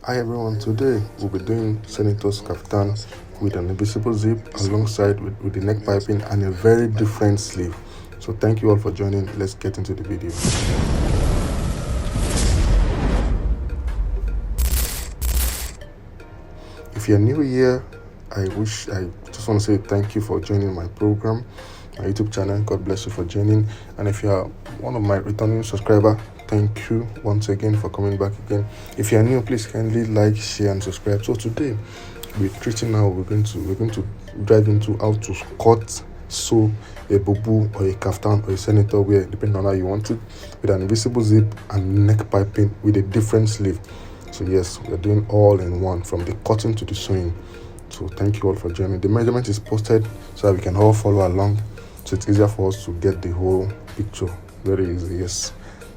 Hi everyone, today we'll be doing Senator's kaftan with an invisible zip alongside with the neck piping and a very different sleeve. So thank you all for joining. Let's get into the video. If you're new here, I just want to say thank you for joining my program, my YouTube channel. God bless you for joining. And if you are one of my returning subscriber, thank you once again for coming back again. If you are new, please kindly like, share, and subscribe. So today, we're going to dive into how to cut, sew a bubu or a kaftan or a senator wear, depending on how you want it, with an invisible zip and neck piping with a different sleeve. So yes, we're doing all in one, from the cutting to the sewing. So thank you all for joining. The measurement is posted so that we can all follow along, so it's easier for us to get the whole picture. Very easy. Yes,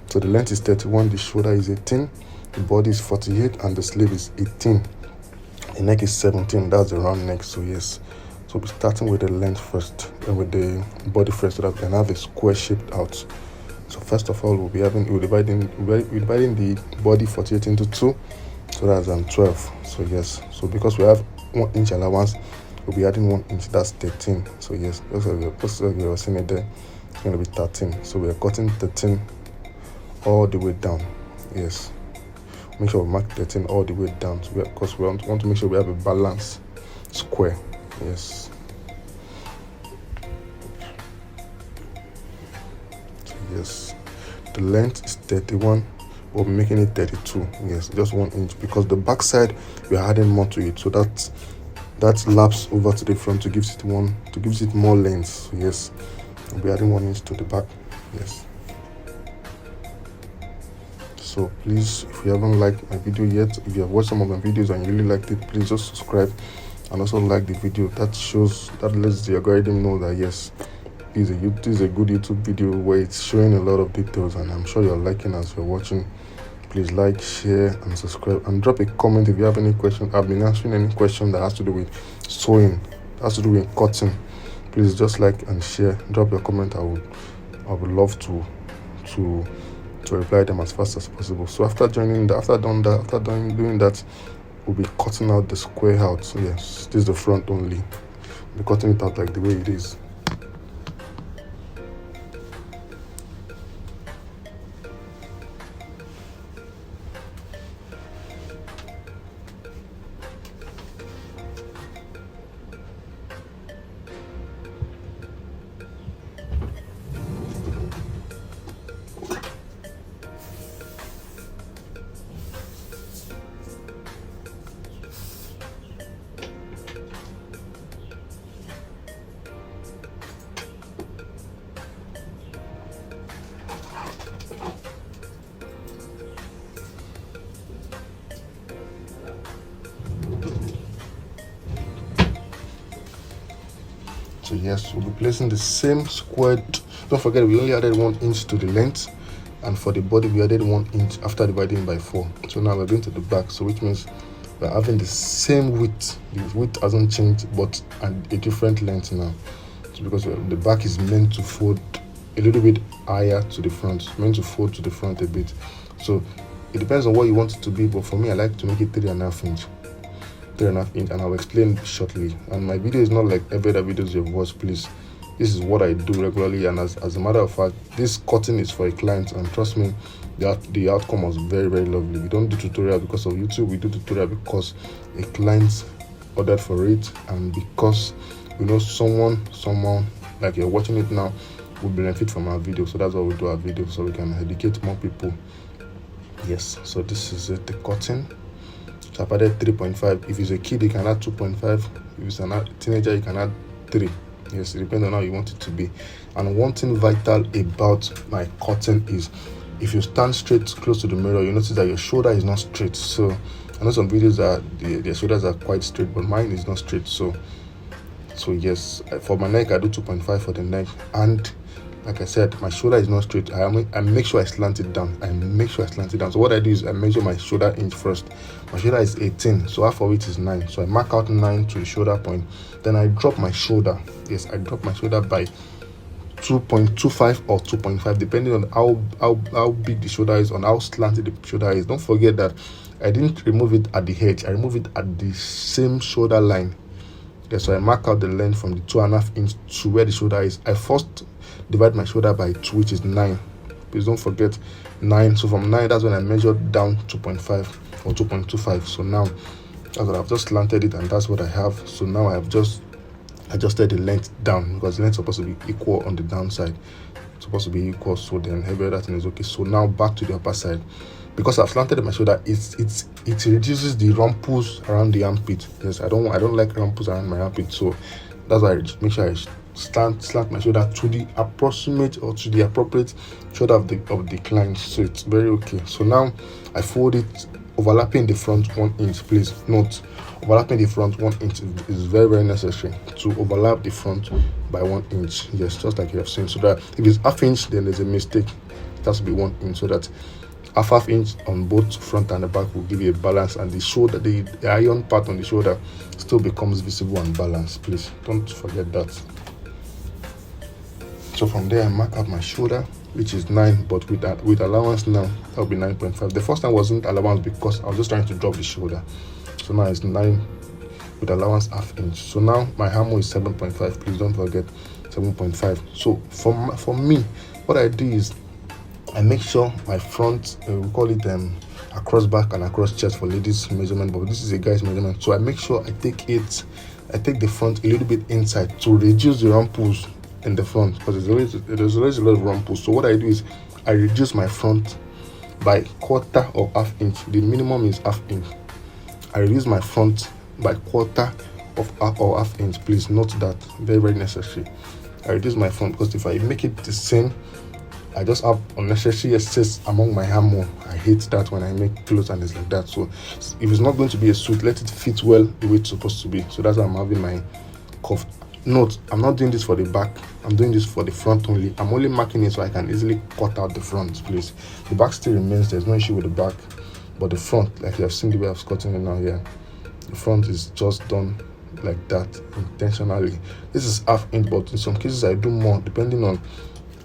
so the length is 31, the shoulder is 18, the body is 48, and the sleeve is 18. The neck is 17. That's the round neck. So yes, so we're starting with the length first and with the body first, so that we can have a square shaped out. So first of all, we'll be dividing the body 48 into 2, so that's 12. So yes, so because we have 1 inch allowance, we'll be adding 1 inch. That's 13. So yes, just like we were seeing it there, it's going to be 13. So we are cutting 13 all the way down. Yes, make sure we mark 13 all the way down, because we want to make sure we have a balanced square. Yes. So yes, the length is 31. We'll be making it 32. Yes, just 1 inch, because the back side we are adding more to it, so that laps over to the front to gives it more length. So yes, we'll be adding 1 inch to the back. Yes. So please, if you haven't liked my video yet, if you have watched some of my videos and you really liked it, please just subscribe and also like the video. That lets the algorithm know that yes, this is a good YouTube video where it's showing a lot of details, and I'm sure you're liking as you're watching. Please like, share, and subscribe, and drop a comment if you have any questions. I've been answering any question that has to do with sewing, has to do with cutting. Please just like and share. Drop your comment. I would love to reply them as fast as possible. So after doing that, we'll be cutting out the square out. So yes, this is the front only. We'll be cutting it out like the way it is. So yes, we'll be placing the same squared. Don't forget, we only added 1 inch to the length, and for the body we added 1 inch after dividing by 4. So now we're going to the back, so which means we're having the same width. The width hasn't changed, but a different length now. So because the back is meant to fold a little bit higher to the front, meant to fold to the front a bit. So it depends on what you want it to be, but for me, I like to make it 3.5 inch. 3.5 inch, and I'll explain shortly. And my video is not like every other videos you've watched. Please, this is what I do regularly, and as a matter of fact, this cutting is for a client, and trust me, the outcome was very, very lovely. We don't do tutorial because of YouTube. We do tutorial because a client ordered for it, and because we know someone like you're watching it now will benefit from our video. So that's why we do our video, so we can educate more people. Yes, so this is it, the cutting. So I've added 3.5. If it's a kid, you can add 2.5. If it's a teenager, you can add 3. Yes, it depends on how you want it to be. And one thing vital about my cutting is, if you stand straight close to the mirror, you notice that your shoulder is not straight. So I know some videos that their shoulders are quite straight, but mine is not straight. So yes, for my neck I do 2.5 for the neck, and like I said, my shoulder is not straight. I make sure I slant it down. So what I do is I measure my shoulder inch first. My shoulder is 18, so half of it is 9. So I mark out 9 to the shoulder point. Then I drop my shoulder. Yes, I drop my shoulder by 2.25 or 2.5, depending on how big the shoulder is, on how slanted the shoulder is. Don't forget that I didn't remove it at the edge, I removed it at the same shoulder line. Okay, so I mark out the length from the 2.5 inch to where the shoulder is. I first divide my shoulder by 2, which is 9. Please don't forget 9. So from 9, that's when I measured down 2.5 or 2.25. So now that's what I've just slanted it, and that's what I have. So now I have just adjusted the length down, because the length is supposed to be equal on the downside. It's supposed to be equal, so then every other thing is okay. So now back to the upper side. Because I've slanted my shoulder, it reduces the rumples around the armpit. Yes, I don't like rumples around my armpit, so that's why I make sure I slant my shoulder to the approximate or to the appropriate shoulder of the client. So it's very okay. So now I fold it, overlapping the front 1 inch. Please note, overlapping the front 1 inch is very, very necessary to overlap the front by 1 inch. Yes, just like you have seen. So that if it's half inch, then there's a mistake. It has to be 1 inch, so that half inch on both front and the back will give you a balance, and the shoulder, the iron part on the shoulder still becomes visible and balanced. Please don't forget that. So from there I mark out my shoulder, which is 9, but with allowance now that will be 9.5. The first time wasn't allowance because I was just trying to drop the shoulder. So now it's 9 with allowance half inch. So now my armhole is 7.5. Please don't forget 7.5. So for me, what I do is I make sure my front, we call it across back and across chest for ladies measurement, but this is a guy's measurement. So I make sure I take the front a little bit inside to reduce the rumples in the front, because there's always a lot of rumples. So what I do is I reduce my front by quarter or half inch. The minimum is half inch. I reduce my front by quarter or half inch. Please note that, very, very necessary. I reduce my front because if I make it the same, I just have unnecessary excess among my armhole. I hate that when I make clothes and it's like that. So if it's not going to be a suit, let it fit well the way it's supposed to be. So that's why I'm having my cuff. Note, I'm not doing this for the back, I'm doing this for the front only. I'm only marking it so I can easily cut out the front, please. The back still remains, there's no issue with the back, but the front, like you have seen the way I've cutting it now here, the front is just done like that intentionally. This is half inch, but in some cases I do more depending on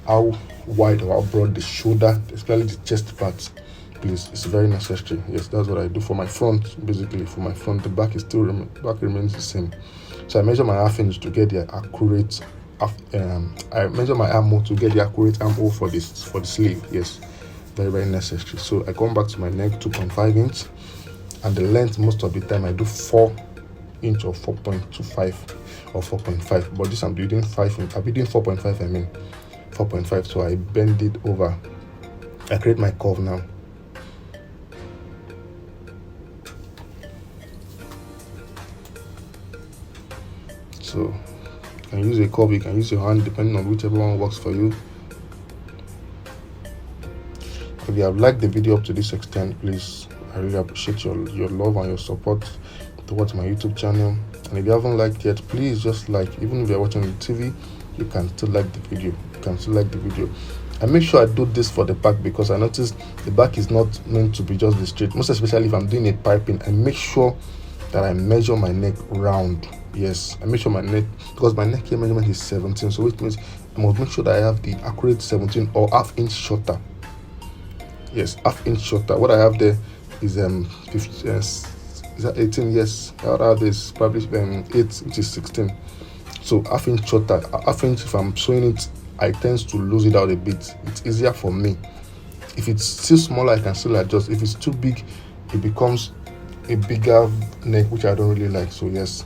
how wide or how broad the shoulder, especially the chest part. Please, it's very necessary. Yes, that's what I do for my front. Basically for my front, the back is still back remains the same. So I measure my half inch to get the accurate I measure my armhole to get the accurate armhole for the sleeve. Yes, very, very necessary. So I come back to my neck, 2.5 inch, and the length most of the time I do 4 inch or 4.25 or 4.5, but this I'm doing 5 inch. I'll be doing 4.5, I mean 4.5. So I bend it over, I create my curve now. So you can use a curve, you can use your hand, depending on whichever one works for you. If you have liked the video up to this extent, please, I really appreciate your love and your support towards my YouTube channel. And if you haven't liked yet, please just like. Even if you're watching on the TV, you can still like the video. I make sure I do this for the back because I noticed the back is not meant to be just the straight. Most especially if I'm doing a piping, I make sure that I measure my neck round. Yes, I make sure my neck, because my neck here measurement is 17, so which means I must make sure that I have the accurate 17 or half inch shorter. Yes, half inch shorter. What I have there is 50, is that 18? Yes, the other is probably 8, which is 16. So half inch shorter. Half inch, if I'm sewing it, I tend to lose it out a bit. It's easier for me. If it's still smaller, I can still adjust. If it's too big, it becomes a bigger neck, which I don't really like. So yes,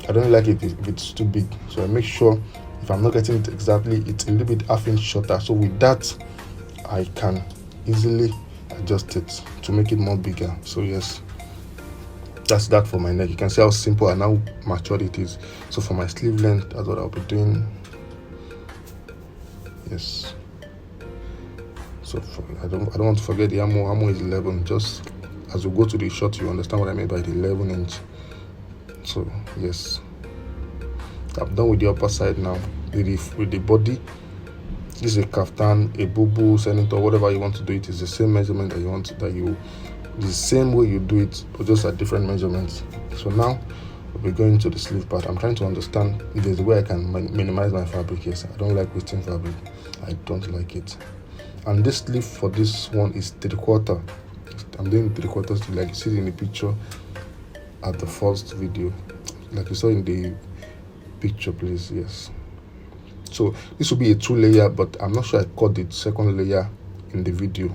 I don't like it if it's too big. So I make sure if I'm not getting it exactly, it's a little bit half inch shorter. So with that, I can easily adjust it to make it more bigger. So yes, that's that for my neck. You can see how simple and how matured it is. So for my sleeve length, that's what I'll be doing. Yes. So I don't want to forget the armhole. Armhole is 11. Just as we go to the shot, you understand what I mean by the 11 inch. So yes, I'm done with the upper side now. With the body, this is a kaftan, a bubu, senator, whatever you want to do. It is the same measurement that you want, the same way you do it, but just at different measurements. So now we'll be going to the sleeve part. I'm trying to understand if there's a way I can minimize my fabric. Yes, I don't like wasting fabric. I don't like it. And this sleeve for this one is 3/4. I'm doing 3/4 sleeve, like you see in the picture at the first video, like you saw in the picture, please. Yes, so this will be a 2-layer, but I'm not sure I cut the second layer in the video,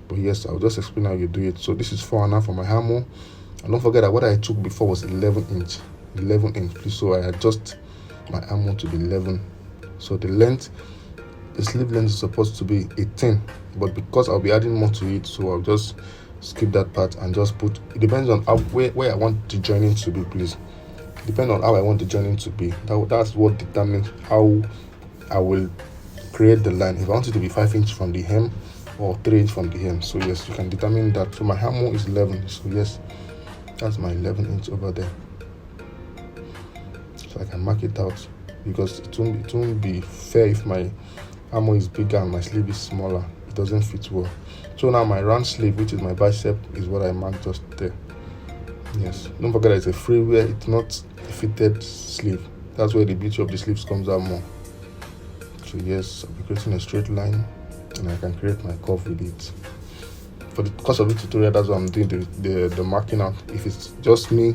but yes, I'll just explain how you do it. So this is 4.5 for my hammer, and don't forget that what I took before was 11 inch, please. So I adjust my hammer to be 11. So the sleeve length is supposed to be 18, but because I'll be adding more to it, so I'll just skip that part and just put, it depends on where I want the joining to be, please. Depending on how I want the joining to be, that's what determines how I will create the line. If I want it to be 5 inch from the hem or 3 inch from the hem, so yes, you can determine that. So my hammer is 11, so yes, that's my 11 inch over there. So I can mark it out, because it won't be fair if my hammer is bigger and my sleeve is smaller. It doesn't fit well. So now my round sleeve, which is my bicep, is what I marked just there. Yes, don't forget that it's a freewear, it's not a fitted sleeve. That's where the beauty of the sleeves comes out more. So yes, I'll be creating a straight line, and I can create my curve with it. For the course of the tutorial, that's what I'm doing, the marking out. If it's just me,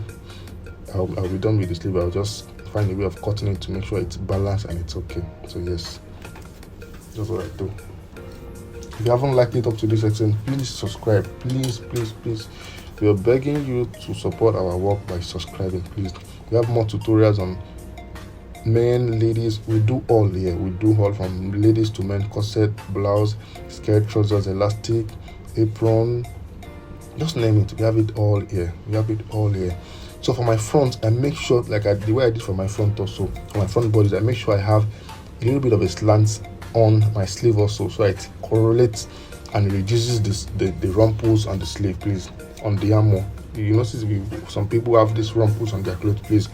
I'll be done with the sleeve. I'll just find a way of cutting it to make sure it's balanced and it's okay. So yes, that's what I do. If you haven't liked it up to this extent, please subscribe. Please. We are begging you to support our work by subscribing, please. We have more tutorials on men, ladies. We do all here. We do all from ladies to men: corset, blouse, skirt, trousers, elastic, apron, just name it. We have it all here. So for my front, I make sure, like the way I did for my front also, for my front bodies, I make sure I have a little bit of a slant on my sleeve also, so it correlates and reduces the rumples on the sleeve, please. On the armor, you notice some people have these rumples on their clothes, please.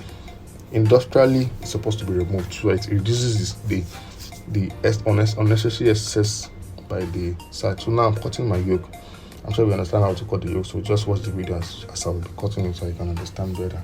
Industrially, it's supposed to be removed, so it reduces the unnecessary excess by the side. So now I'm cutting my yoke. I'm sure we understand how to cut the yoke, so just watch the video as I'll be cutting it so you can understand better.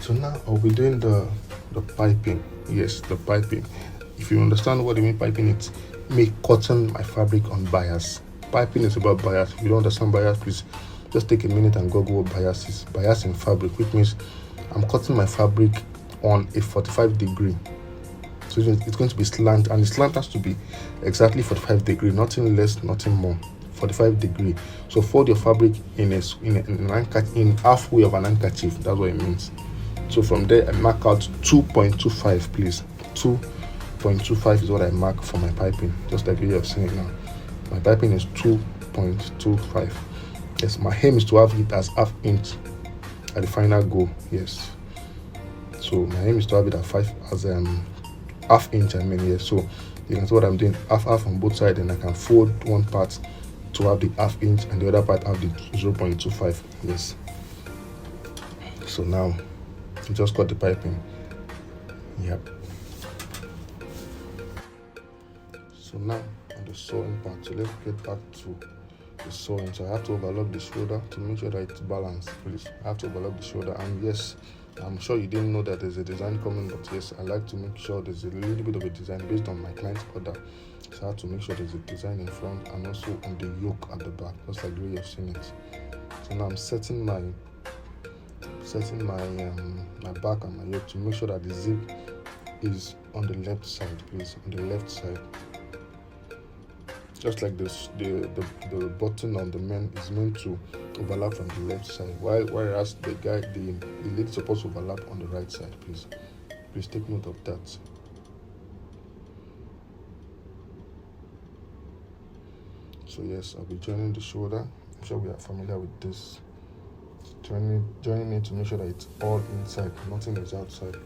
So now I'll be doing the piping. Yes, the piping. If you understand what I mean piping, it's me cutting my fabric on bias. Piping is about bias. If you don't understand bias, please just take a minute and Google what bias is. Bias in fabric, which means I'm cutting my fabric on a 45 degree. So it's going to be slant, and the slant has to be exactly 45 degree, nothing less, nothing more. 45 degree. So fold your fabric in halfway of an handkerchief. That's what it means. So from there I mark out 2.25, please. 2.25 is what I mark for my piping, just like you have seen it now. My piping is 2.25. Yes, my aim is to have it as half inch at the final goal. Yes, so my aim is to have it at half inch, I mean. Yes, so you can see what I'm doing, half on both sides, and I can fold one part to have the half inch and the other part have the 0.25. Yes, so now you just cut the piping. Yep. So now on the sewing part, so let's get back to the sewing. So I have to overlock the shoulder to make sure that it's balanced, please. I have to overlock the shoulder, and yes, I'm sure you didn't know that there's a design coming, but yes, I like to make sure there's a little bit of a design based on my client's order. So I have to make sure there's a design in front and also on the yoke at the back, just like the way you've seen it. So now I'm setting my my back and my yoke to make sure that the zip is on the left side, please, on the left side. Just like this, the button on the men is meant to overlap from the left side, whereas the lady is supposed to overlap on the right side, please. Please take note of that. So yes, I'll be joining the shoulder. I'm sure we are familiar with this. Joining it to make sure that it's all inside, nothing is outside.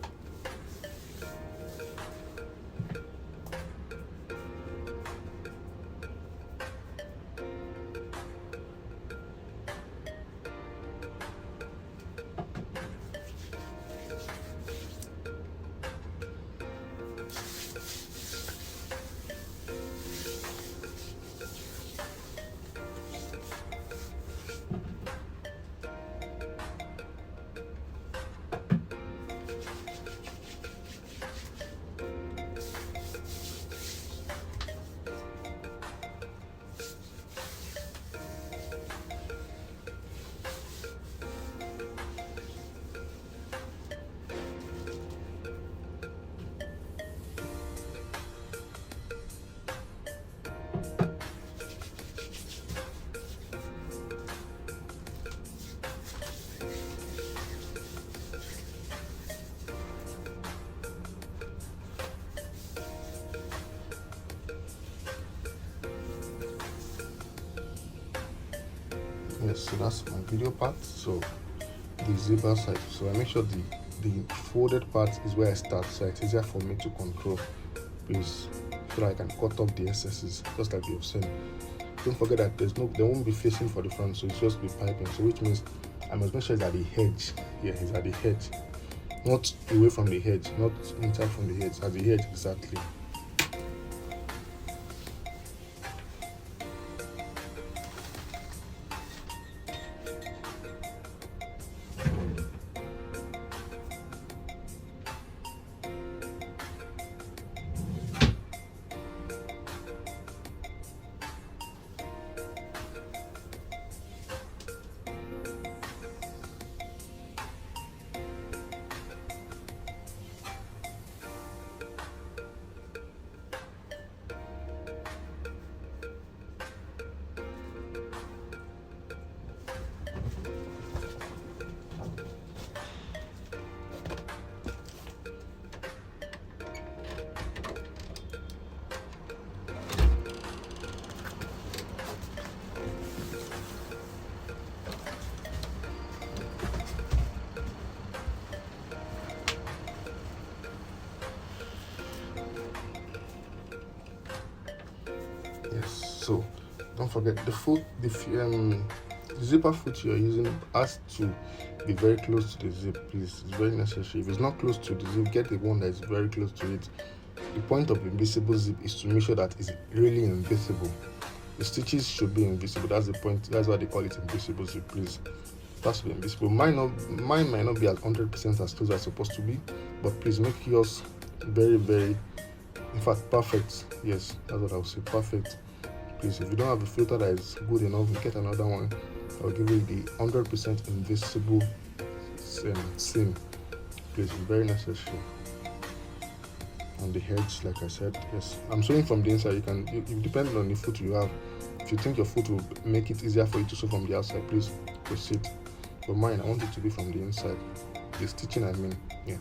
Yes, so that's my video part. So the zipper side, so I make sure the folded part is where I start, so it's easier for me to control, please, so that I can cut off the excesses, just like you've seen. Don't forget that they won't be facing for the front, so it's just be piping, so which means I must make sure it's at the edge. Yeah, it's at the edge, not away from the edge, not inside from the edge, at the edge exactly. So don't forget the zipper foot you're using has to be very close to the zip, please. It's very necessary. If it's not close to the zip, get the one that is very close to it. The point of invisible zip is to make sure that it's really invisible. The stitches should be invisible. That's the point. That's why they call it invisible zip, please. It has to be invisible. Mine might not be at 100% as close as it's supposed to be, but please make yours very, very, in fact, perfect. Yes, that's what I would say, perfect. Please, if you don't have a filter that is good enough, get another one. I'll give you the 100% invisible seam. Please, it's very necessary. On the edge, like I said, yes. I'm sewing from the inside. It depends on the foot you have. If you think your foot will make it easier for you to sew from the outside, please proceed. But mine, I want it to be from the inside. The stitching, I mean, yeah.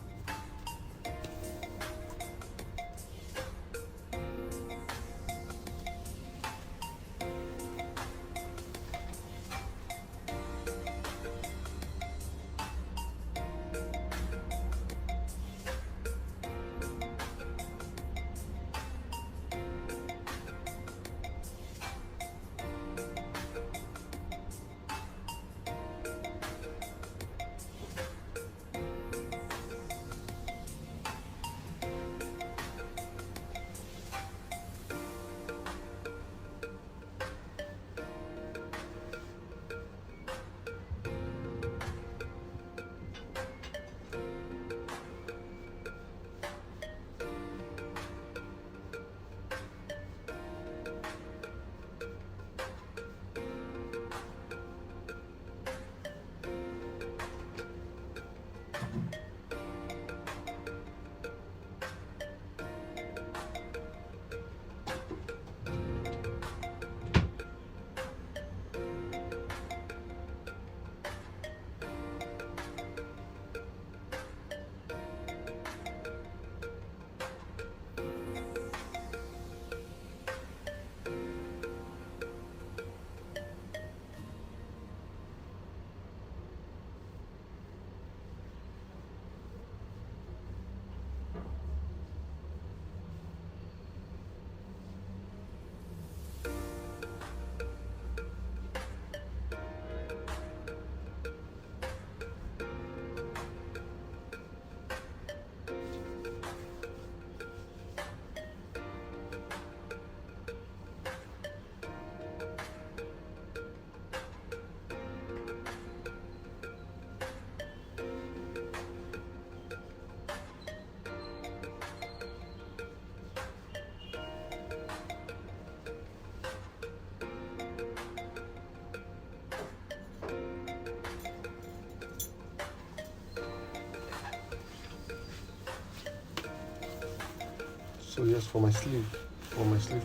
So yes, for my sleeve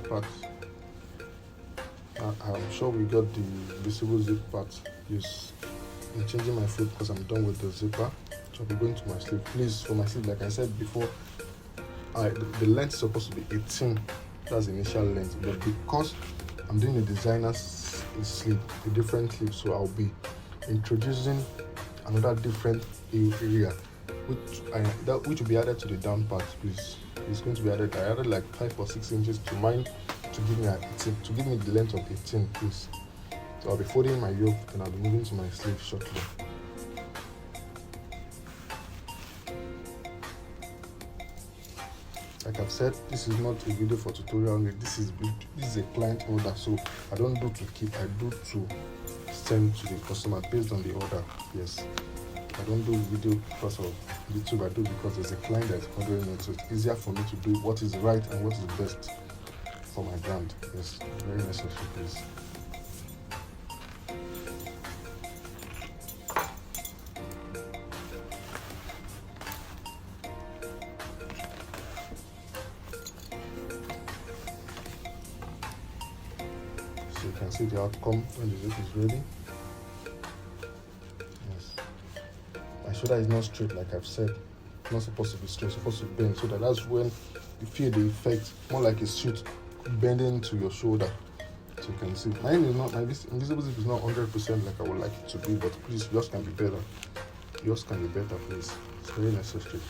part, I'm sure we got the visible zip part. Yes, I'm changing my foot because I'm done with the zipper. So I'll be going to my sleeve. Please, for my sleeve, like I said before, the length is supposed to be 18. That's the initial length, but because I'm doing a designer's sleeve, a different sleeve, so I'll be introducing another different area, which will be added to the down part. Please, it's going to be added. I added like 5 or 6 inches to mine to give me to give me the length of 18, please. So I'll be folding my yoke and I'll be moving to my sleeve shortly. Like I've said, this is not a video for tutorial. This is a client order, so I don't do to keep, I do to send to the customer based on the order. Yes, I don't do video because of YouTube. I do because there's a client that's ordering it, so it's easier for me to do what is right and what is best for my brand. Yes, very necessary, please. So you can see the outcome when the zip is ready. Yes, my shoulder is not straight, like I've said. It's not supposed to be straight, it's supposed to bend, so that's when you feel the effect, more like a suit bending to your shoulder. So you can see my invisible zip is not 100% like I would like it to be, but please, yours can be better. Yours can be better, please. It's very necessary.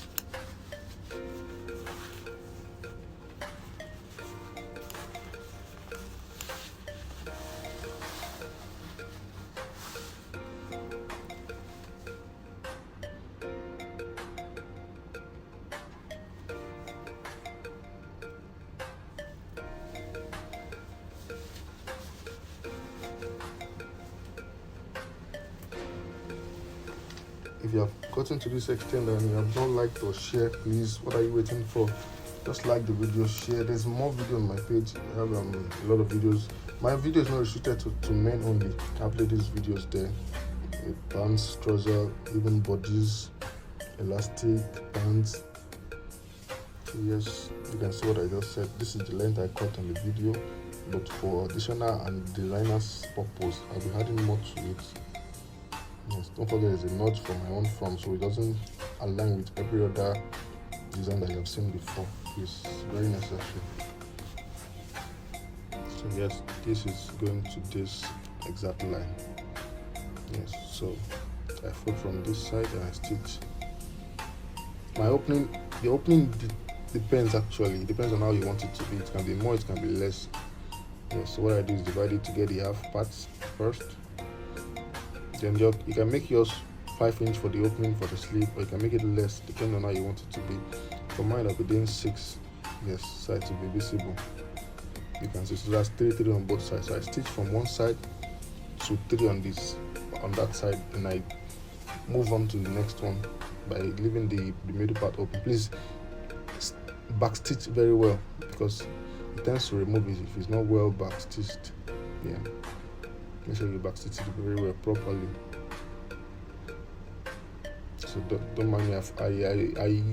If you have gotten to this extent and you have not liked or shared, please, what are you waiting for? Just like the video, share. There's more video on my page. I have a lot of videos. My video is not restricted to men only. I upload these videos there with pants, trousers, even bodies, elastic, pants. So yes, you can see what I just said. This is the length I cut on the video, but for additional and designer's purpose, I'll be adding more to it. Yes, don't forget there's a notch for my own form, so it doesn't align with every other design that you have seen before. It's very necessary. So yes, this is going to this exact line. Yes, so I fold from this side and I stitch. The opening depends actually. It depends on how you want it to be. It can be more, it can be less. Yes, so what I do is divide it to get the half parts first. Then you can make yours 5 inch for the opening for the sleeve, or you can make it less depending on how you want it to be. For mine, I'll be doing 6. Yes, side to be visible. You can see, so that's 3 on both sides. So I stitch from one side to 3 on that side, and I move on to the next one by leaving the middle part open. Please back stitch very well because it tends to remove it if it's not well back stitched. Yeah. Make sure you back stitch it very well properly. So don't mind me. I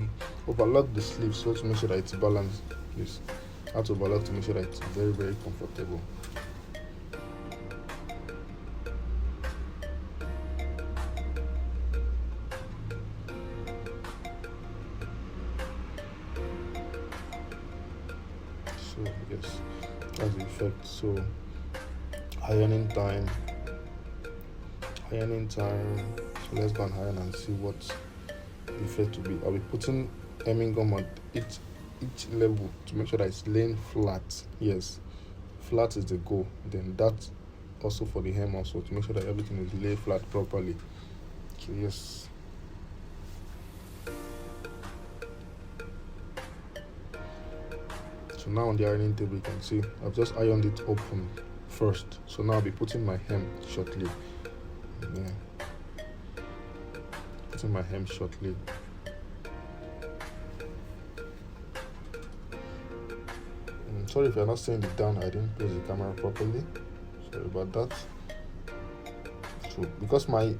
overlock the sleeve so to make sure that it's balanced. Yes, I have to overlock to make sure that it's very, very comfortable. So yes, that's the effect. So ironing time. So let's go and iron and see what the effect will be. I'll be putting hemming gum on each level to make sure that it's laying flat. Yes, flat is the goal. Then that also for the hem also to make sure that everything is laid flat properly. So yes. So now on the ironing table you can see I've just ironed it open first. So now I'll be putting my hem shortly. Yeah. Putting my hem shortly. Sorry if you're not seeing it down, I didn't place the camera properly. Sorry about that. So because my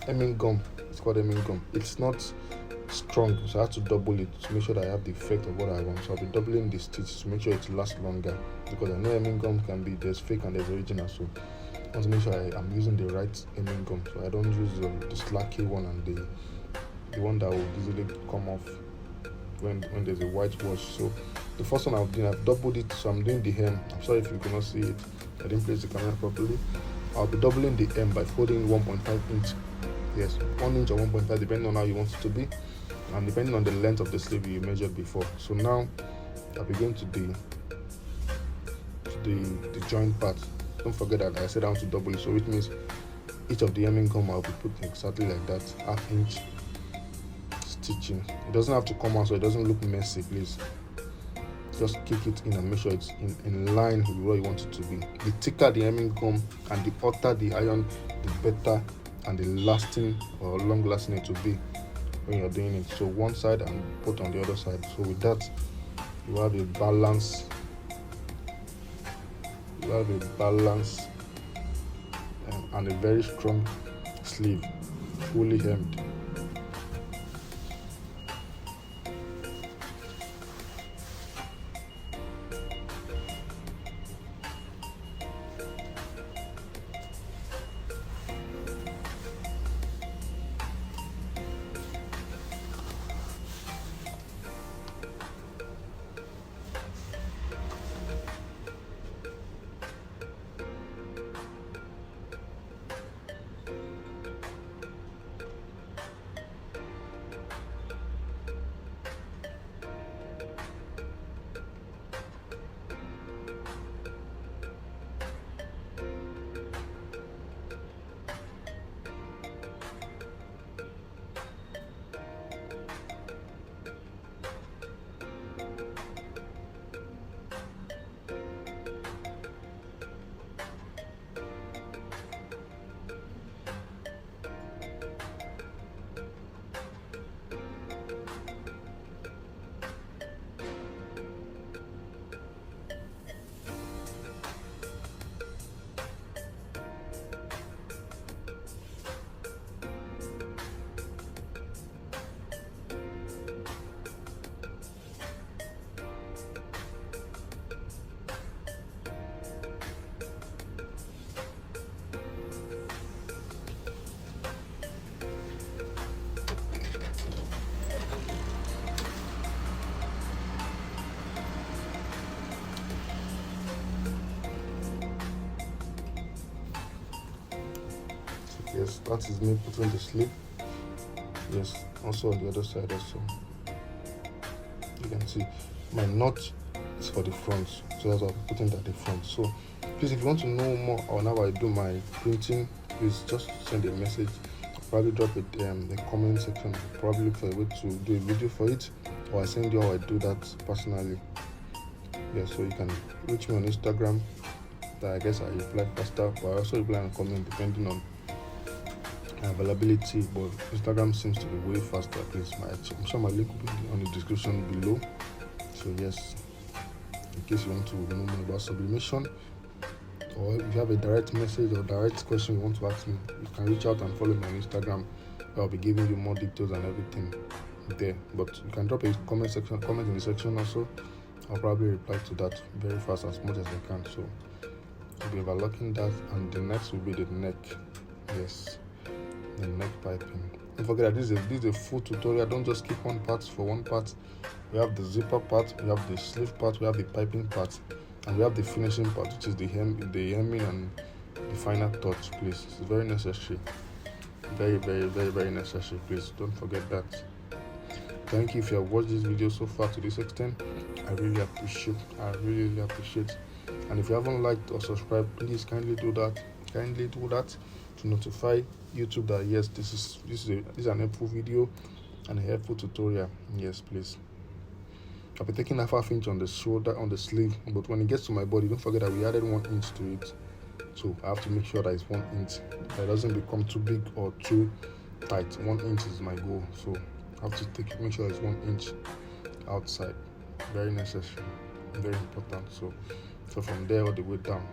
hemming gum, it's called hemming gum, it's not strong, so I have to double it to make sure that I have the effect of what I want. So I'll be doubling the stitch to make sure it lasts longer, because I know hemming gum can be, there's fake and there's original, so I want to make sure I'm using the right hemming gum, so I don't use the slacky one and the one that will easily come off when there's a white wash. So the first one I've doubled it, so I'm doing the hem. I'm sorry if you cannot see it, I didn't place the camera properly. I'll be doubling the hem by folding 1.5 inch. Yes, 1 inch or 1.5, depending on how you want it to be, and depending on the length of the sleeve you measured before. So now I'll be going to the joint part. Don't forget that I said I want to double it, so which means each of the hemming gum I'll be putting exactly like that, half inch stitching. It doesn't have to come out so it doesn't look messy, please. Just kick it in and make sure it's in line with what you want it to be. The thicker the hemming gum and the hotter the iron, the better and the lasting or long lasting it will be when you're doing it. So one side and put on the other side. So with that, you have a balance. And a very strong sleeve, fully hemmed. Yes, that is me putting the sleeve. Yes, also on the other side also. You can see my knot is for the front, so that's why I'm putting that at the front. So please, if you want to know more on how I do my printing, please just send a message. I'll probably drop it in the comment section. I'll probably look for a way to do a video for it, or I send you how I do that personally. Yeah, so you can reach me on Instagram. That I guess I reply faster, but I also reply on comment depending on availability, but Instagram seems to be way faster. Please, I'm sure my link will be on the description below. So yes, in case you want to know more about sublimation, or if you have a direct message or direct question you want to ask me, you can reach out and follow me on Instagram. I'll be giving you more details and everything there. But you can drop a comment in the section also. I'll probably reply to that very fast, as much as I can. So we'll be overlocking that, and the next will be the neck. Yes, the neck piping. Don't forget that this is a full tutorial. Don't just keep one part for one part. We have the zipper part, we have the sleeve part, we have the piping part, and we have the finishing part, which is the hemming and the final touch. Please, it's very necessary. Very, very, very, very necessary. Please don't forget that. Thank you if you have watched this video so far to this extent. I really appreciate. And if you haven't liked or subscribed, please kindly do that. To notify YouTube that yes, this is an helpful video and a helpful tutorial. Yes, please. I'll be taking a half inch on the shoulder, on the sleeve, but when it gets to my body, don't forget that we added 1 inch to it. So I have to make sure that it's 1 inch. That it doesn't become too big or too tight. 1 inch is my goal. So I have to make sure it's 1 inch outside. Very necessary, very important. So from there all the way down.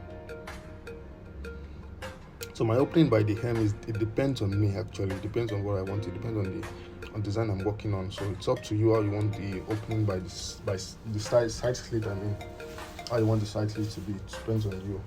So my opening by the hem it depends on me actually. It depends on what I want. It depends design I'm working on. So it's up to you how you want the opening by the side slit. I mean, how you want the side slit to be. It depends on you.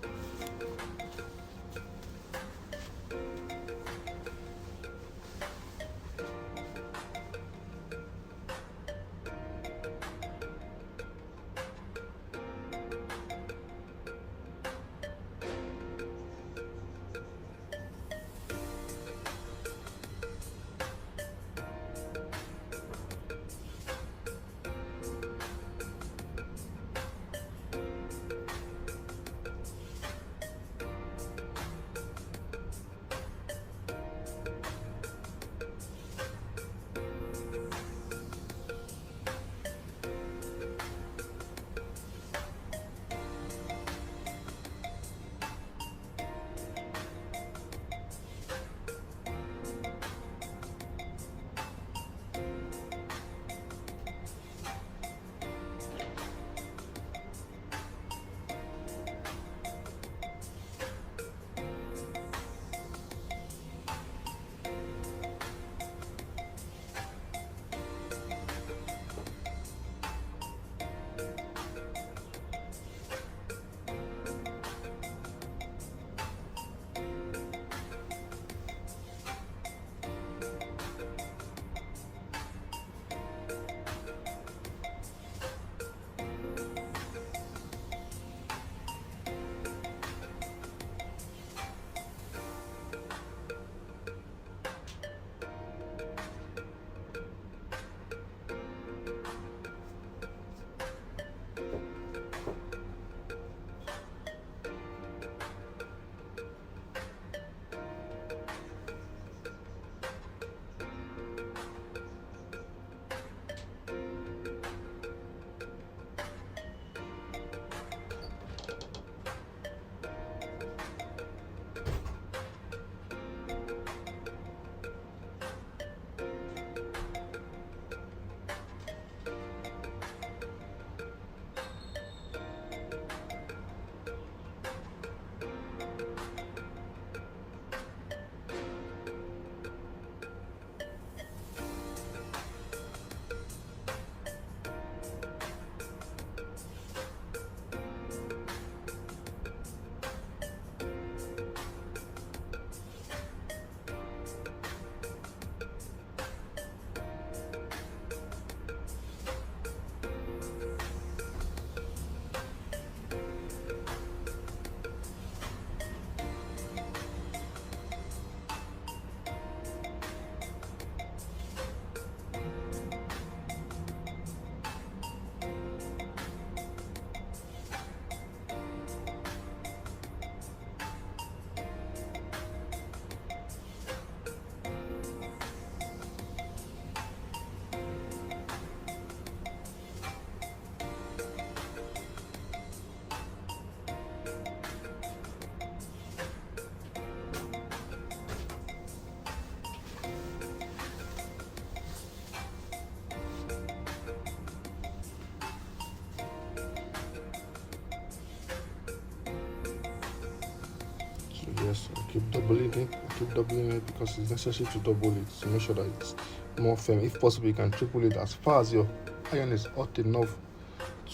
Yes, I keep doubling it because it's necessary to double it to make sure that it's more firm. If possible, you can triple it as far as your iron is hot enough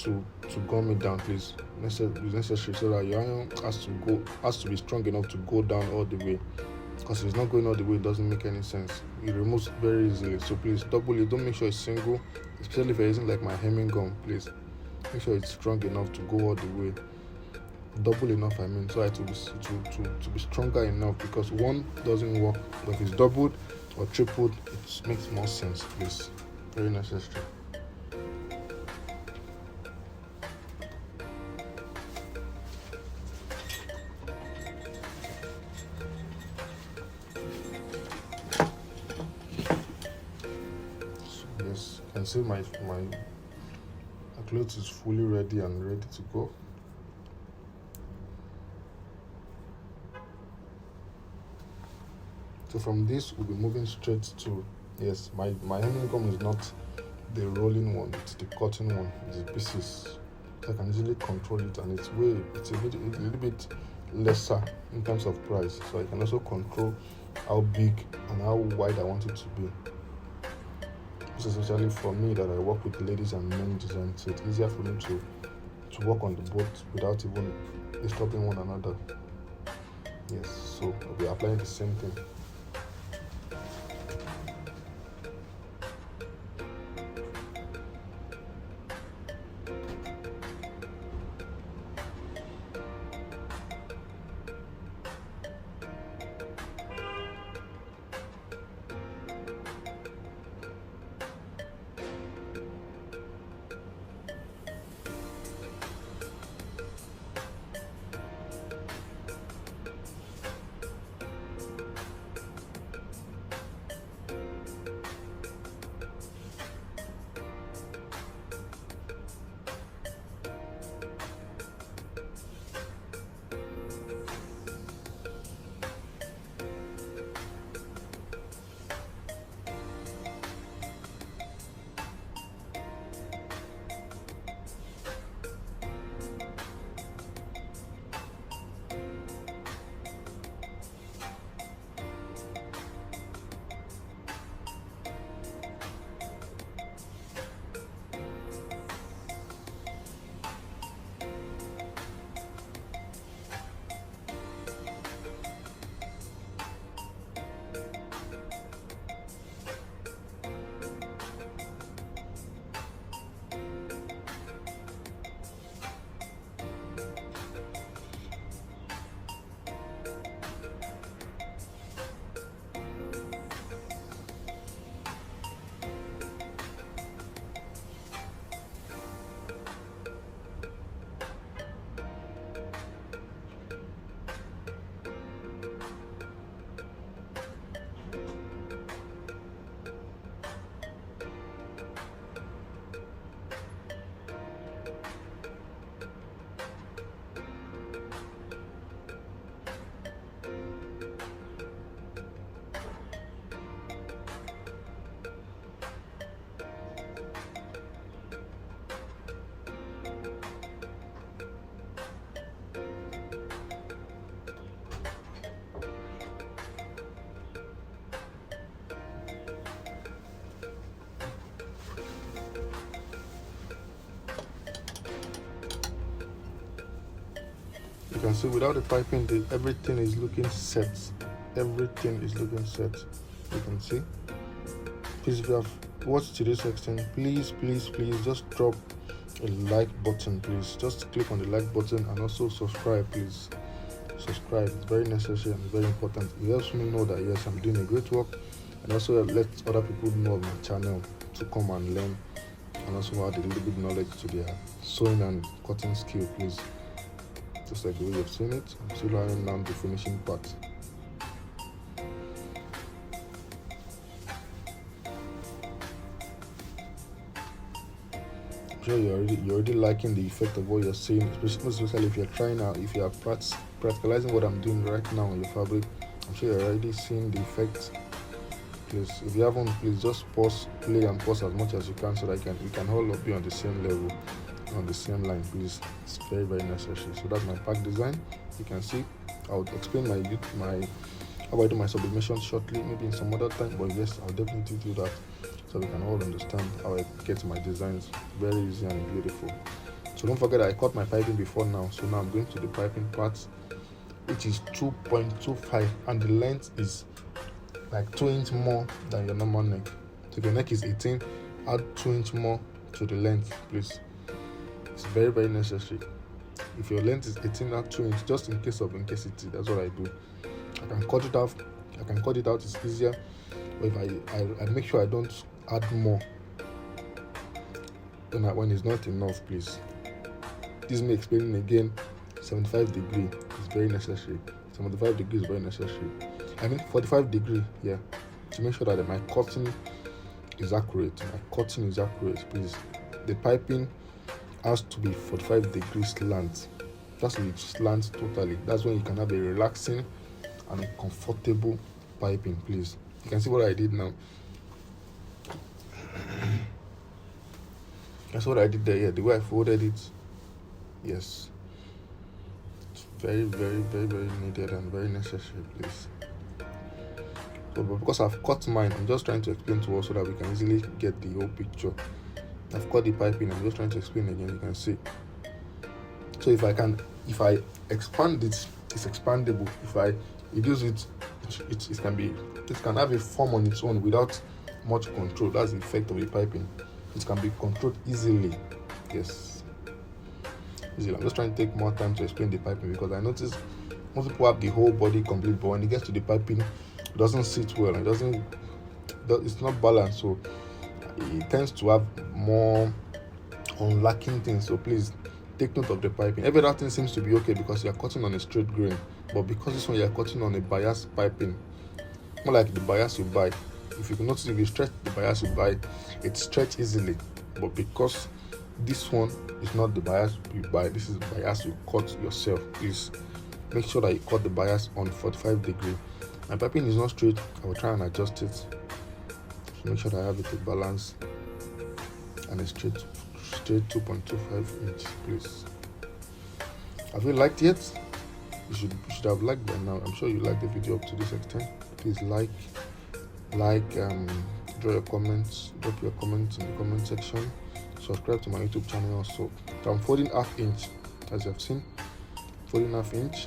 to gum it down, please. It's necessary so that your iron has to be strong enough to go down all the way. Because if it's not going all the way, it doesn't make any sense. It removes very easily. So please double it. Don't make sure it's single, especially if you're using like my hemming gum. Please make sure it's strong enough to go all the way. Double enough, I mean, so it will be stronger enough, because one doesn't work, but if it's doubled or tripled, it makes more sense. Please, very necessary. So, yes, you can see my clothes is fully ready and ready to go. So from this, we'll be moving straight to, yes, my hemming gum is not the rolling one, it's the cotton one, it's the pieces. So I can easily control it, and it's a little bit lesser in terms of price. So I can also control how big and how wide I want it to be. This is especially for me that I work with ladies and men design, so it's easier for me to work on the both without even disturbing one another. Yes, so I'll be applying the same thing. You can see without the piping, everything is looking set. Everything is looking set. You can see. Please, if you have watched to this extent, please just drop a like button, please. Just click on the like button and also subscribe, please. Subscribe, it's very necessary and very important. It helps me know that yes, I'm doing a great work, and also let other people know of my channel to come and learn and also add a little bit knowledge to their sewing and cutting skill, please. Just like the way you've seen it, I'm still ironing down the finishing part. I'm sure you're already liking the effect of what you're seeing, especially if you're trying out, if you are practicalizing what I'm doing right now on your fabric. I'm sure you're already seeing the effect. Please, if you haven't, please just pause, play and pause as much as you can so that we can all be on the same level, on the same line, please. It's very necessary. So that's my pack design. You can see I'll explain my how I do my sublimation shortly, maybe in some other time, but yes, I'll definitely do that so we can all understand how I get my designs very easy and beautiful. So don't forget I cut my piping before now, so now I'm going to the piping part, which is 2.25, and the length is like 2 inches more than your normal neck. So if your neck is 18, add 2 inches more to the length, please. It's very necessary. If your length is 18, add 2 inches, just in case of incasity. That's what I do. I can cut it off. It's easier. But if I make sure I don't add more when it's not enough, please. This is me explaining again. 75 degree is very necessary. 75 degrees is very necessary. I mean 45 degree, yeah. To make sure that my cutting is accurate. Please. The piping has to be 45 degrees slant. That's when it slants totally. That's when you can have a relaxing and a comfortable piping, please. You can see what I did now. That's what I did there, yeah. The way I folded it, yes. It's very needed and very necessary, please. So, but because I've cut mine, I'm just trying to explain to us so that we can easily get the whole picture. I've cut the piping. I'm just trying to explain again. You can see. So if I expand it, it's expandable. If I reduce it, it can have a form on its own without much control. That's the effect of the piping. It can be controlled easily. Yes, easily. I'm just trying to take more time to explain the piping because I notice most people have the whole body complete, but when it gets to the piping, it doesn't sit well. It's not balanced, so it tends to have more unlacking things. So please take note of the piping. Every other thing seems to be okay because you're cutting on a straight grain, but because this one you're cutting on a bias piping, more like the bias you buy. If you can notice, if you stretch the bias you buy, it stretches easily. But because this one is not the bias you buy, this is the bias you cut yourself. Please make sure that you cut the bias on 45 degree. My piping is not straight. I will try and adjust it. So make sure that I have it to balance and a straight 2.25 inch, please. Have you liked yet? You should have liked by now. I'm sure you liked the video up to this extent. Please drop your comments in the comment section. Subscribe to my YouTube channel also. So I'm folding half inch, as you have seen, folding half inch.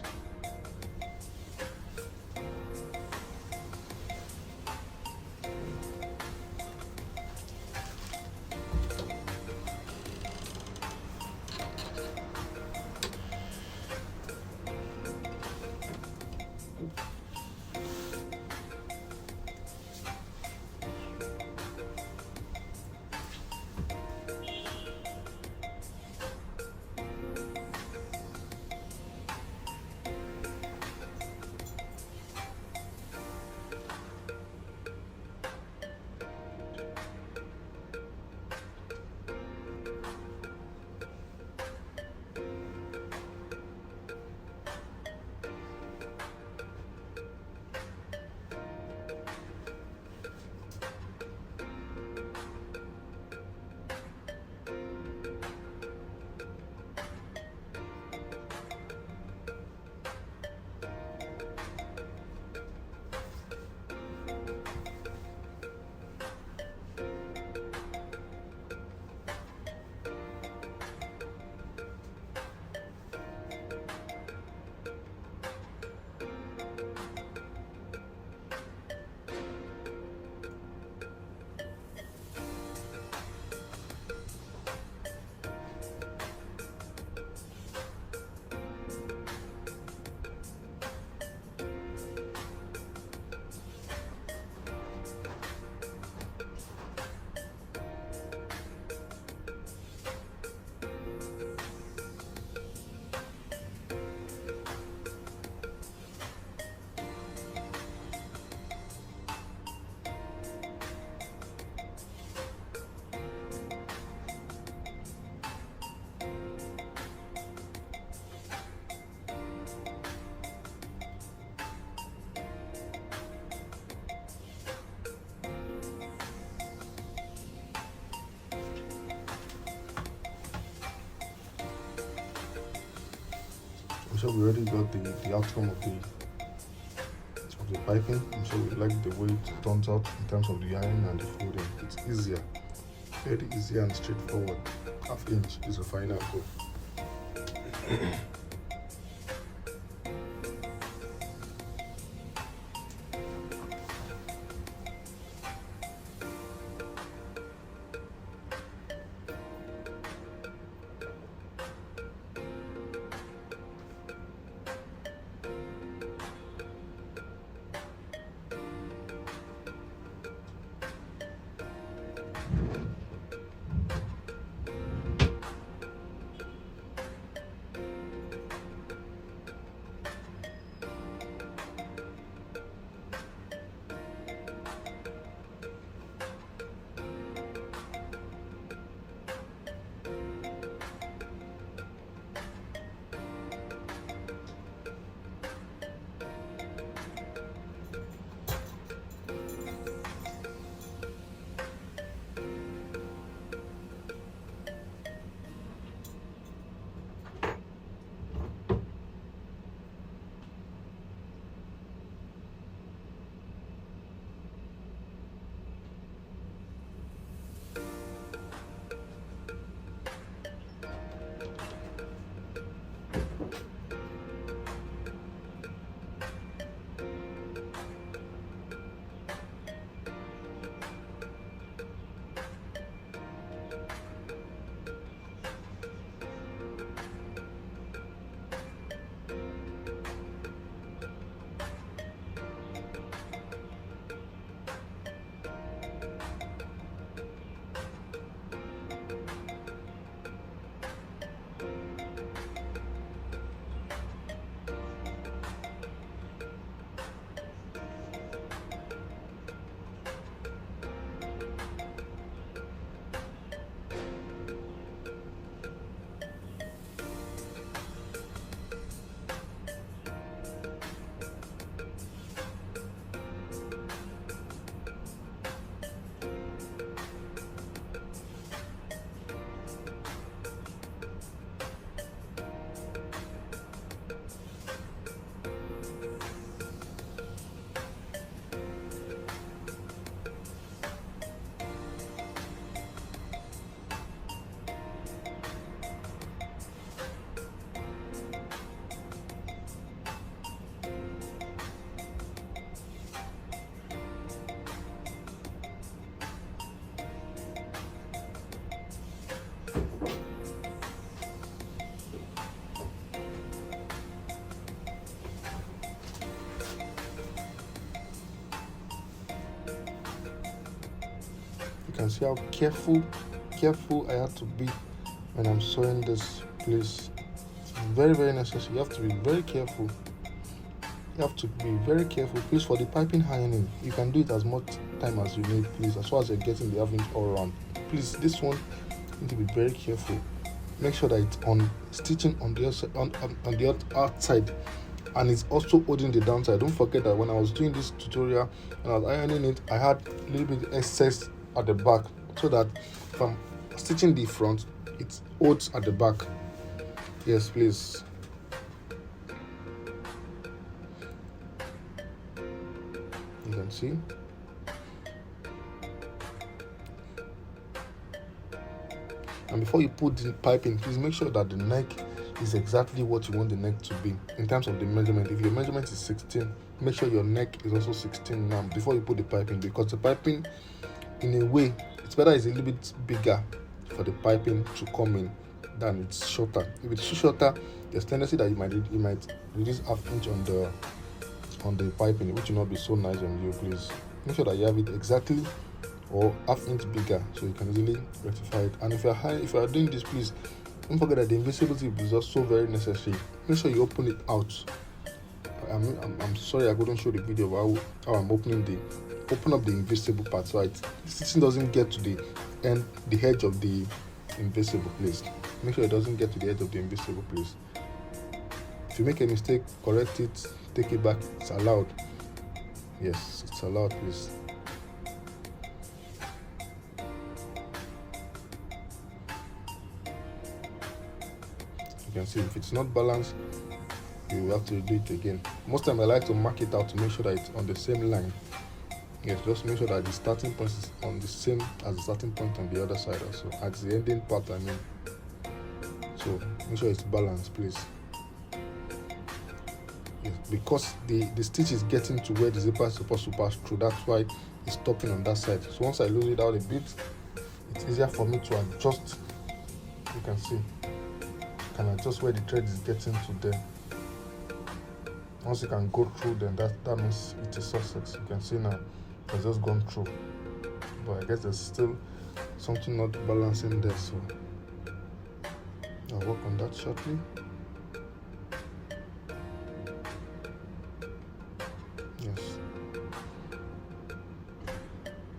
I'm sure we already got the outcome of the piping. I'm sure we like the way it turns out in terms of the iron and the folding. It's easier, very easy and straightforward. Half inch is the final goal. can see how careful I have to be when I'm sewing this, please. It's very necessary. You have to be very careful. Please. For the piping ironing, you can do it as much time as you need, please, as far as you're getting the average all around. Please, this one, you need to be very careful. Make sure that it's on stitching on the outside, and it's also holding the downside. Don't forget that when I was doing this tutorial and I was ironing it, I had a little bit excess at the back, so that if I'm stitching the front, it holds at the back. Yes, please. You can see. And before you put the piping, please make sure that the neck is exactly what you want the neck to be in terms of the measurement. If your measurement is 16, make sure your neck is also 16 now before you put the piping, because the piping, in a way, it's better it's a little bit bigger for the piping to come in than it's shorter. If it's too shorter, there's tendency that you might reduce ½ inch on the piping, which will not be so nice on you. Please make sure that you have it exactly or ½ inch bigger, so you can easily rectify it. And if you are doing this, please don't forget that the invisible tip is also very necessary. Make sure you open it out. I'm sorry I couldn't show the video of how I'm open up the invisible part, so the stitching doesn't get to the edge of the invisible, please. Make sure it doesn't get to the edge of the invisible, please. If you make a mistake, correct it, take it back. It's allowed. Yes, it's allowed, please. You can see if it's not balanced, you will have to do it again. Most time I like to mark it out to make sure that it's on the same line. Yes, just make sure that the starting point is on the same as the starting point on the other side also, at the ending part, I mean. So make sure it's balanced, please. Yes, because the stitch is getting to where the zipper is supposed to pass through, that's why it's stopping on that side. So once I lose it out a bit, it's easier for me to adjust. You can see, I can adjust where the thread is getting to there. Once you can go through, then that means it's a success. You can see now it's just gone through, but I guess there's still something not balancing there, so I'll work on that shortly. Yes,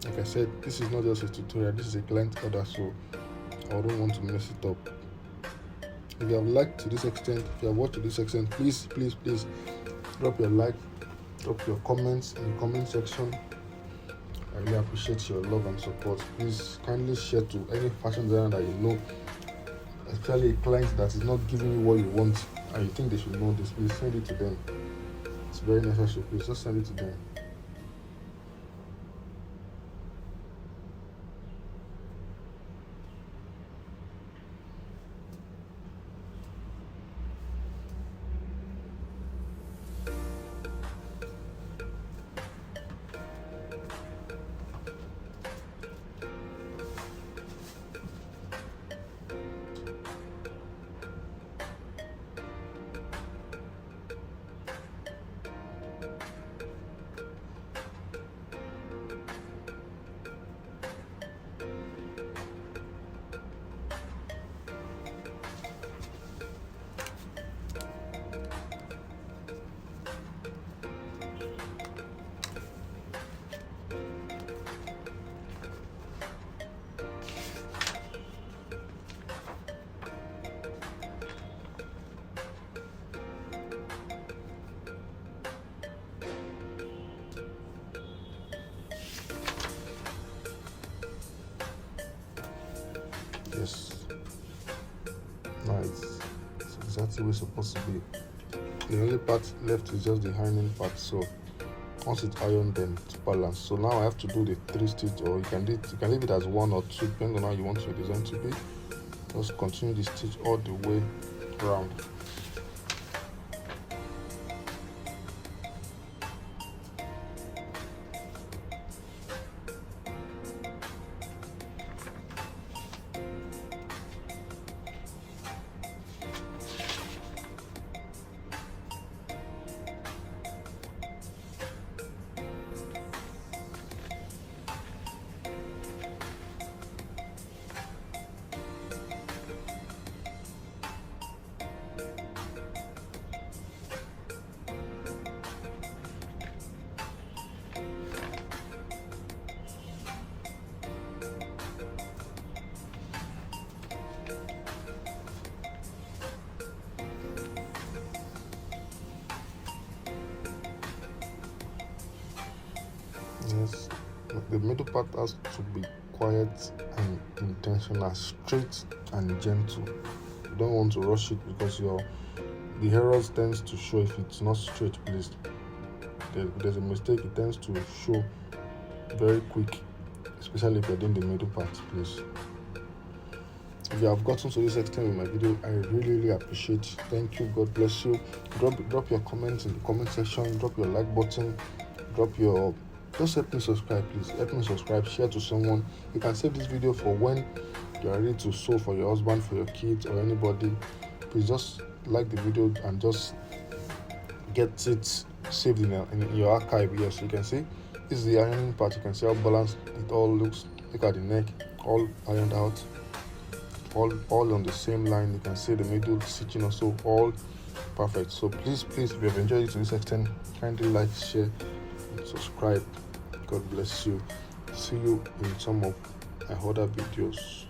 like I said, this is not just a tutorial, this is a client order, so I don't want to mess it up. If you have liked to this extent, if you have watched to this extent, please drop your like, drop your comments in the comment section. I really appreciate your love and support. Please kindly share to any fashion designer that you know, especially a client that is not giving you what you want and you think they should know this. Please send it to them. It's very necessary. Please just send it to them. Yes, now it's exactly where it's supposed to be. The only part left is just the ironing part, so once it's ironed, then it's balanced. So now I have to do the 3 stitch, or you can leave it as 1 or 2 depending on how you want your design to be. Just continue the stitch all the way around. Yes, the middle part has to be quiet and intentional, straight and gentle. You don't want to rush it because the errors tends to show if it's not straight. Please, there's a mistake, it tends to show very quick, especially if you're doing the middle part. Please, if you have gotten to this extent with my video, I really appreciate. Thank you. God bless you. Drop your comments in the comment section. Drop your like button. Just help me subscribe, please. Help me subscribe. Share to someone. You can save this video for when you are ready to sew for your husband, for your kids, or anybody. Please just like the video and just get it saved in your archive. Yes, you can see this is the ironing part. You can see how balanced it all looks. Look at the neck, all ironed out, all on the same line. You can see the middle stitching also all perfect. So please, if you have enjoyed it to this extent, kindly like, share, and subscribe. God bless you. See you in some of my other videos.